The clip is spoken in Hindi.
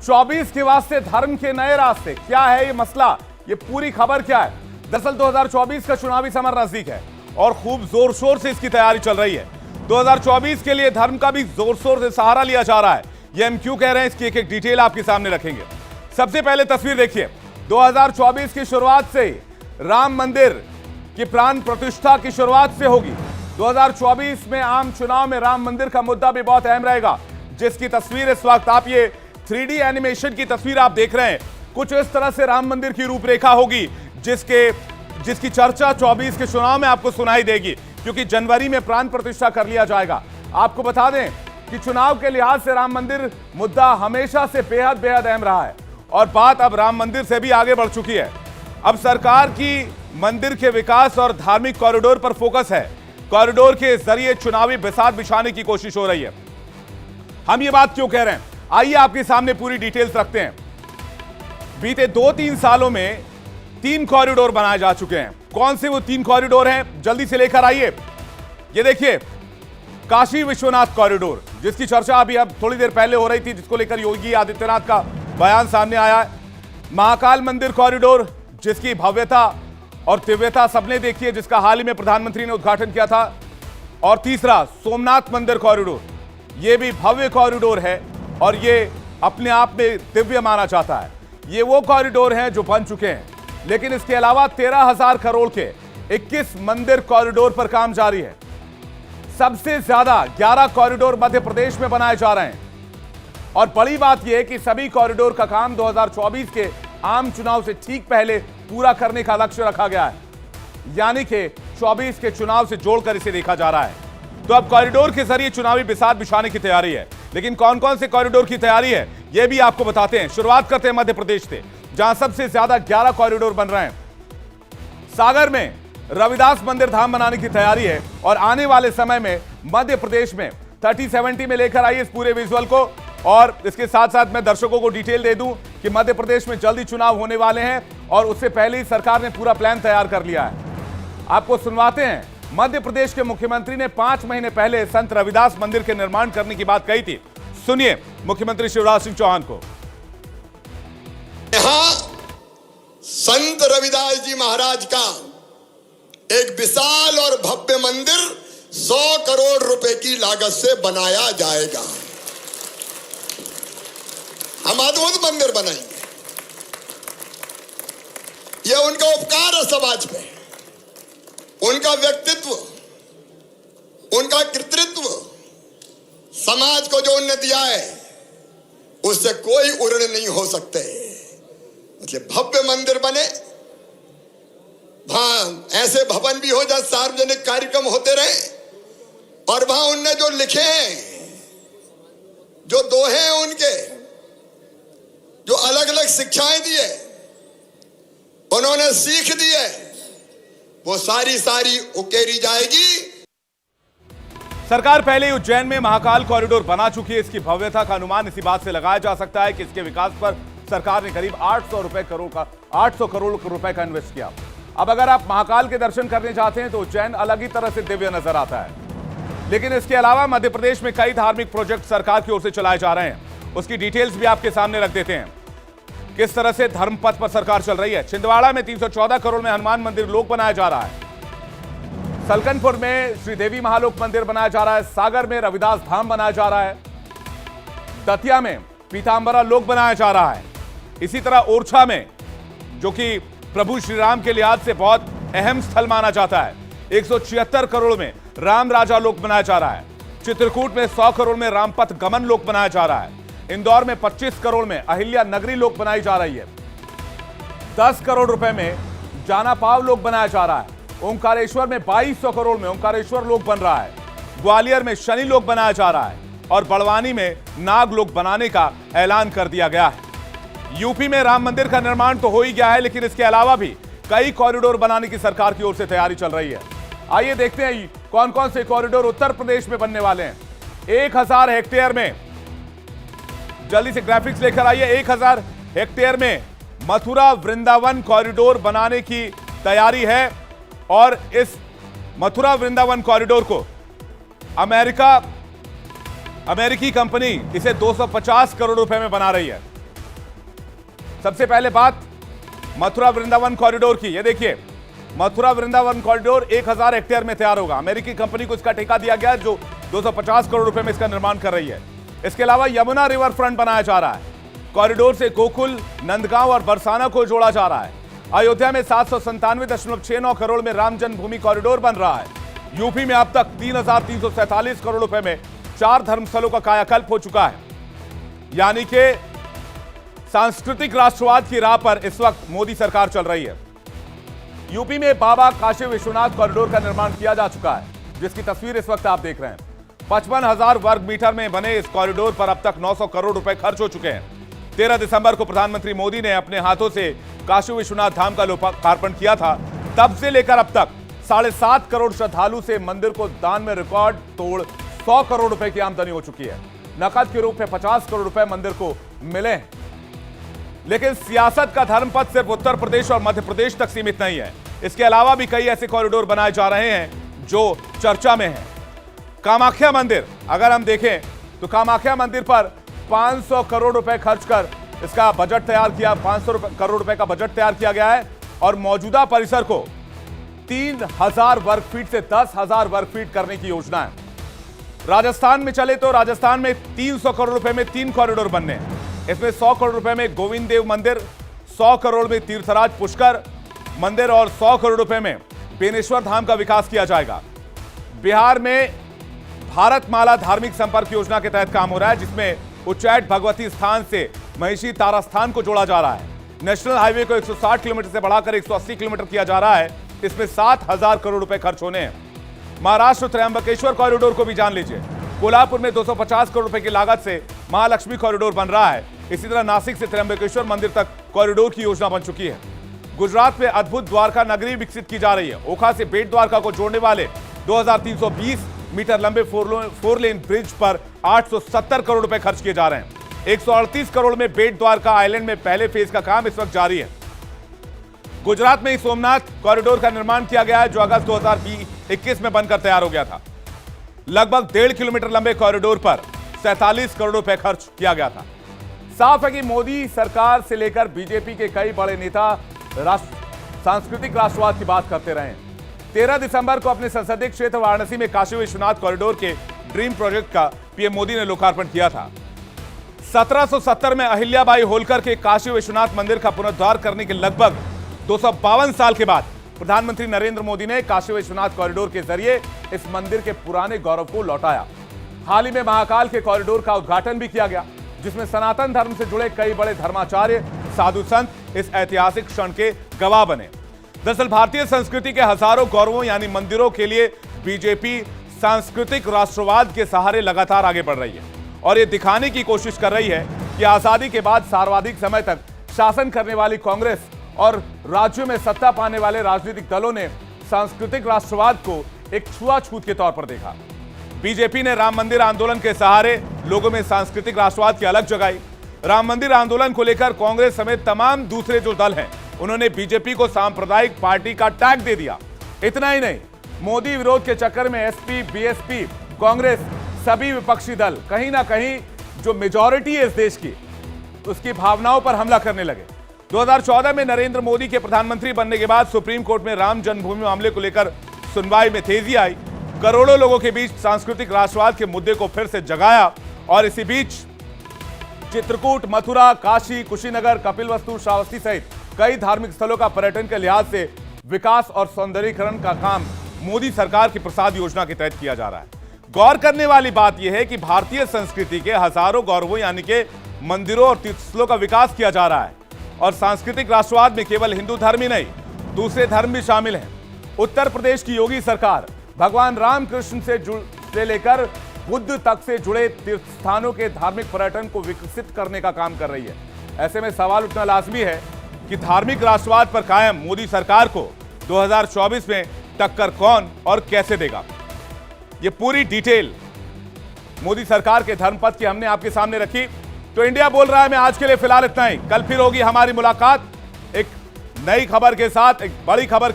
24 के वास्ते धर्म के नए रास्ते, क्या है ये मसला, ये पूरी खबर क्या है। दरअसल 2024 का चुनावी समर नजदीक है और खूब जोर शोर से इसकी तैयारी चल रही है। 2024 के लिए धर्म का भी जोर शोर से सहारा लिया जा रहा है। ये हम क्यों कह रहे हैं, इसकी एक एक डिटेल आपके सामने रखेंगे। सबसे पहले तस्वीर देखिए, 2024 की शुरुआत से राम मंदिर की प्राण प्रतिष्ठा की शुरुआत से होगी। 2024 में आम चुनाव में राम मंदिर का मुद्दा भी बहुत अहम रहेगा, जिसकी तस्वीर इस वक्त आप ये 3D एनिमेशन की तस्वीर आप देख रहे हैं। कुछ इस तरह से राम मंदिर की रूपरेखा होगी, जिसकी चर्चा 24 के चुनाव में आपको सुनाई देगी, क्योंकि जनवरी में प्राण प्रतिष्ठा कर लिया जाएगा। आपको बता दें कि चुनाव के लिहाज से राम मंदिर मुद्दा हमेशा से बेहद बेहद अहम रहा है और बात अब राम मंदिर से भी आगे बढ़ चुकी है। अब सरकार की मंदिर के विकास और धार्मिक कॉरिडोर पर फोकस है। कॉरिडोर के जरिए चुनावी बिसात बिछाने की कोशिश हो रही है। हम ये बात क्यों कह रहे हैं, आइए आपके सामने पूरी डिटेल्स रखते हैं। बीते 2-3 सालों में 3 कॉरिडोर बनाए जा चुके हैं। कौन से वो 3 कॉरिडोर हैं, जल्दी से लेकर आइए। ये देखिए, काशी विश्वनाथ कॉरिडोर, जिसकी चर्चा अभी अब थोड़ी देर पहले हो रही थी, जिसको लेकर योगी आदित्यनाथ का बयान सामने आया है। महाकाल मंदिर कॉरिडोर, जिसकी भव्यता और दिव्यता सबने देखी है, जिसका हाल ही में प्रधानमंत्री ने उद्घाटन किया था। और तीसरा सोमनाथ मंदिर कॉरिडोर, यह भी भव्य कॉरिडोर है और ये अपने आप में दिव्य माना जाता है। ये वो कॉरिडोर हैं जो बन चुके हैं, लेकिन इसके अलावा 13,000 करोड़ के 21 मंदिर कॉरिडोर पर काम जारी है। सबसे ज्यादा 11 कॉरिडोर मध्य प्रदेश में बनाए जा रहे हैं और बड़ी बात यह है कि सभी कॉरिडोर का काम 2024 के आम चुनाव से ठीक पहले पूरा करने का लक्ष्य रखा गया है, यानी कि 24 के चुनाव से जोड़कर इसे देखा जा रहा है। तो अब कॉरिडोर के जरिए चुनावी बिसात बिछाने की तैयारी है, लेकिन कौन कौन से कॉरिडोर की तैयारी है यह भी आपको बताते हैं। शुरुआत करते हैं मध्य प्रदेश से, जहां सबसे ज्यादा 11 कॉरिडोर बन रहे हैं। सागर में रविदास मंदिर धाम बनाने की तैयारी है और आने वाले समय में मध्य प्रदेश में 30-70 में लेकर आइए इस पूरे विजुअल को। और इसके साथ साथ मैं दर्शकों को डिटेल दे दूं कि मध्य प्रदेश में जल्दी चुनाव होने वाले हैं और उससे पहले ही सरकार ने पूरा प्लान तैयार कर लिया है। आपको सुनवाते हैं। मध्य प्रदेश के मुख्यमंत्री ने 5 महीने पहले संत रविदास मंदिर के निर्माण करने की बात कही थी। सुनिए मुख्यमंत्री शिवराज सिंह चौहान को। यहां संत रविदास जी महाराज का एक विशाल और भव्य मंदिर 100 करोड़ रुपए की लागत से बनाया जाएगा। हम अद्भुत मंदिर बनाएंगे। यह उनका उपकार है समाज पे, उनका व्यक्तित्व, उनका कृतित्व, समाज को जो उन्होंने दिया है उससे कोई उर्ण नहीं हो सकते। इसलिए भव्य मंदिर बने, वहां ऐसे भवन भी हो जहां सार्वजनिक कार्यक्रम होते रहे और वहां उनने जो लिखे हैं, जो दोहे हैं उनके, जो अलग अलग शिक्षाएं दी है, उन्होंने सीख दी है, वो सारी उकेरी जाएगी। सरकार पहले ही उज्जैन में महाकाल कॉरिडोर बना चुकी है। इसकी भव्यता का अनुमान इसी बात से लगाया जा सकता है कि इसके विकास पर सरकार ने करीब 800 करोड़ रुपए का इन्वेस्ट किया। अब अगर आप महाकाल के दर्शन करने जाते हैं तो उज्जैन अलग ही तरह से दिव्य नजर आता है। लेकिन इसके अलावा मध्य प्रदेश में कई धार्मिक प्रोजेक्ट सरकार की ओर से चलाए जा रहे हैं, उसकी डिटेल्स भी आपके सामने रख देते हैं। किस तरह से धर्म पथ पर सरकार चल रही है। छिंदवाड़ा में 314 करोड़ में हनुमान मंदिर लोक बनाया जा रहा है। सलकनपुर में श्रीदेवी महालोक मंदिर बनाया जा रहा है। सागर में रविदास धाम बनाया जा रहा है। दतिया में पीतांबरा लोक बनाया जा रहा है। इसी तरह ओरछा में, जो कि प्रभु श्री राम के लिहाज से बहुत अहम स्थल माना जाता है, 176 करोड़ में राम राजा लोक बनाया जा रहा है। चित्रकूट में 100 करोड़ में रामपथ गमन लोक बनाया जा रहा है। इंदौर में 25 करोड़ में अहिल्या नगरी लोक बनाई जा रही है। 10 करोड़ रुपए में जाना पाव लोक बनाया जा रहा है। ओंकारेश्वर में 2200 करोड़ में ओंकारेश्वर लोक बन रहा है। ग्वालियर में शनि लोक बनाया जा रहा है और बड़वानी में नाग लोक बनाने का ऐलान कर दिया गया है। यूपी में राम मंदिर का निर्माण तो हो ही गया है, लेकिन इसके अलावा भी कई कॉरिडोर बनाने की सरकार की ओर से तैयारी चल रही है। आइए देखते हैं कौन कौन से कॉरिडोर उत्तर प्रदेश में बनने वाले हैं। 1000 हेक्टेयर में, जल्दी से ग्राफिक्स लेकर आइए। 1000 हेक्टेयर में मथुरा वृंदावन कॉरिडोर बनाने की तैयारी है और इस मथुरा वृंदावन कॉरिडोर को अमेरिकी कंपनी इसे 250 करोड़ रुपए में बना रही है। सबसे पहले बात मथुरा वृंदावन कॉरिडोर की। ये देखिए, मथुरा वृंदावन कॉरिडोर 1000 हेक्टेयर में तैयार होगा। अमेरिकी कंपनी को इसका ठेका दिया गया है जो 250 करोड़ रुपए में इसका निर्माण कर रही है। इसके अलावा यमुना रिवर फ्रंट बनाया जा रहा है। कॉरिडोर से गोकुल, नंदगांव और बरसाना को जोड़ा जा रहा है। अयोध्या में 797.69 करोड़ में राम जन्मभूमि कॉरिडोर बन रहा है। यूपी में अब तक 3347 करोड़ रुपए में 4 धर्मस्थलों का कायाकल्प हो चुका है। यानी कि सांस्कृतिक राष्ट्रवाद की राह पर इस वक्त मोदी सरकार चल रही है। यूपी में बाबा काशी विश्वनाथ कॉरिडोर का निर्माण किया जा चुका है, जिसकी तस्वीर इस वक्त आप देख रहे हैं। 55,000 वर्ग मीटर में बने इस कॉरिडोर पर अब तक 900 करोड़ रुपए खर्च हो चुके हैं। 13 दिसंबर को प्रधानमंत्री मोदी ने अपने हाथों से काशी विश्वनाथ धाम का लोकार्पण किया था। तब से लेकर अब तक 7.5 करोड़ श्रद्धालु से मंदिर को दान में रिकॉर्ड तोड़ 100 करोड़ रुपए की आमदनी हो चुकी है। नकद के रूप में 50 करोड़ रुपए मंदिर को मिले। लेकिन सियासत का धर्मपथ सिर्फ उत्तर प्रदेश और मध्य प्रदेश तक सीमित नहीं है। इसके अलावा भी कई ऐसे कॉरिडोर बनाए जा रहे हैं जो चर्चा में हैं। कामाख्या मंदिर अगर हम देखें तो कामाख्या मंदिर पर 500 करोड़ रुपए खर्च कर इसका बजट तैयार किया, 500 करोड़ रुपए का बजट तैयार किया गया है और मौजूदा परिसर को 3000 वर्ग फीट से 10,000 वर्ग फीट करने की योजना है। राजस्थान में चले तो राजस्थान में 300 करोड़ रुपए में 3 कॉरिडोर बनने हैं। इसमें 100 करोड़ रुपए में गोविंद देव मंदिर, 100 करोड़ में तीर्थराज पुष्कर मंदिर और 100 करोड़ रुपए में बेनेश्वर धाम का विकास किया जाएगा। बिहार में भारतमाला धार्मिक संपर्क योजना के तहत काम हो रहा है, जिसमें उच्चैठ भगवती स्थान से महिषी तारा स्थान को जोड़ा जा रहा है। नेशनल हाईवे को 160 किलोमीटर से बढ़ाकर 180 किलोमीटर किया जा रहा है। इसमें 7,000 करोड़ रुपए खर्च होने हैं। महाराष्ट्र त्र्यंबकेश्वर कॉरिडोर को भी जान लीजिए। कोल्हापुर में 250 करोड़ रुपए की लागत से महालक्ष्मी कॉरिडोर बन रहा है। इसी तरह नासिक से त्र्यंबकेश्वर मंदिर तक कॉरिडोर की योजना बन चुकी है। गुजरात में अद्भुत द्वारका नगरी विकसित की जा रही है। ओखा से बेट द्वारका को जोड़ने वाले 2320 मीटर लंबे 4 लेन ब्रिज पर 870 करोड़ रुपए खर्च किए जा रहे हैं। 138 करोड़ में बेट द्वारका आइलैंड में पहले फेज का काम इस वक्त जारी है। गुजरात में ही सोमनाथ कॉरिडोर का निर्माण किया गया है, जो अगस्त 2021 में बनकर तैयार हो गया था। लगभग 1.5 किलोमीटर लंबे कॉरिडोर पर 47 करोड़ रुपए खर्च किया गया था। साफ है कि मोदी सरकार से लेकर बीजेपी के कई बड़े नेता सांस्कृतिक राष्ट्रवाद की बात करते रहे। 13 दिसंबर को अपने संसदीय क्षेत्र वाराणसी में काशी विश्वनाथ कॉरिडोर के ड्रीम प्रोजेक्ट का पीएम मोदी ने लोकार्पण किया था। 1770 में अहिल्याबाई होलकर के काशी विश्वनाथ मंदिर का पुनरुद्धार करने के लगभग 252 साल के बाद प्रधानमंत्री नरेंद्र मोदी ने काशी विश्वनाथ कॉरिडोर के जरिए इस मंदिर के पुराने गौरव को लौटाया। हाल ही में महाकाल के कॉरिडोर का उद्घाटन भी किया गया, जिसमें सनातन धर्म से जुड़े कई बड़े धर्माचार्य, साधु संत इस ऐतिहासिक क्षण के गवाह बने। दरअसल भारतीय संस्कृति के हजारों गौरवों यानी मंदिरों के लिए बीजेपी सांस्कृतिक राष्ट्रवाद के सहारे लगातार आगे बढ़ रही है और ये दिखाने की कोशिश कर रही है कि आजादी के बाद सर्वाधिक समय तक शासन करने वाली कांग्रेस और राज्यों में सत्ता पाने वाले राजनीतिक दलों ने सांस्कृतिक राष्ट्रवाद को एक छुआछूत के तौर पर देखा। बीजेपी ने राम मंदिर आंदोलन के सहारे लोगों में सांस्कृतिक राष्ट्रवाद की अलग जगाई। राम मंदिर आंदोलन को लेकर कांग्रेस समेत तमाम दूसरे जो दल हैं, उन्होंने बीजेपी को सांप्रदायिक पार्टी का टैग दे दिया। इतना ही नहीं, मोदी विरोध के चक्कर में एसपी, बीएसपी, कांग्रेस, सभी विपक्षी दल कहीं ना कहीं जो मेजॉरिटी है इस देश की, उसकी भावनाओं पर हमला करने लगे। 2014 में नरेंद्र मोदी के प्रधानमंत्री बनने के बाद सुप्रीम कोर्ट में राम जन्मभूमि मामले को लेकर सुनवाई में तेजी आई। करोड़ों लोगों के बीच सांस्कृतिक राष्ट्रवाद के मुद्दे को फिर से जगाया और इसी बीच चित्रकूट, मथुरा, काशी, कुशीनगर, कपिलवस्तु, श्रावस्ती सहित कई धार्मिक स्थलों का पर्यटन के लिहाज से विकास और सौंदर्यीकरण का काम मोदी सरकार की प्रसाद योजना के तहत किया जा रहा है। गौर करने वाली बात यह है कि भारतीय संस्कृति के हजारों गौरवों यानी कि मंदिरों और तीर्थस्थलों का विकास किया जा रहा है और सांस्कृतिक राष्ट्रवाद में केवल हिंदू धर्म ही नहीं, दूसरे धर्म भी शामिल हैं। उत्तर प्रदेश की योगी सरकार भगवान रामकृष्ण से लेकर बुद्ध तक से जुड़े तीर्थ स्थानों के धार्मिक पर्यटन को विकसित करने का काम कर रही है। ऐसे में सवाल उठना लाजमी है कि धार्मिक राष्ट्रवाद पर कायम मोदी सरकार को 2024 में टक्कर कौन और कैसे देगा। ये पूरी डिटेल मोदी सरकार के धर्मपथ की हमने आपके सामने रखी। तो इंडिया बोल रहा है मैं आज के लिए फिलहाल इतना ही। कल फिर होगी हमारी मुलाकात एक नई खबर के साथ, एक बड़ी खबर के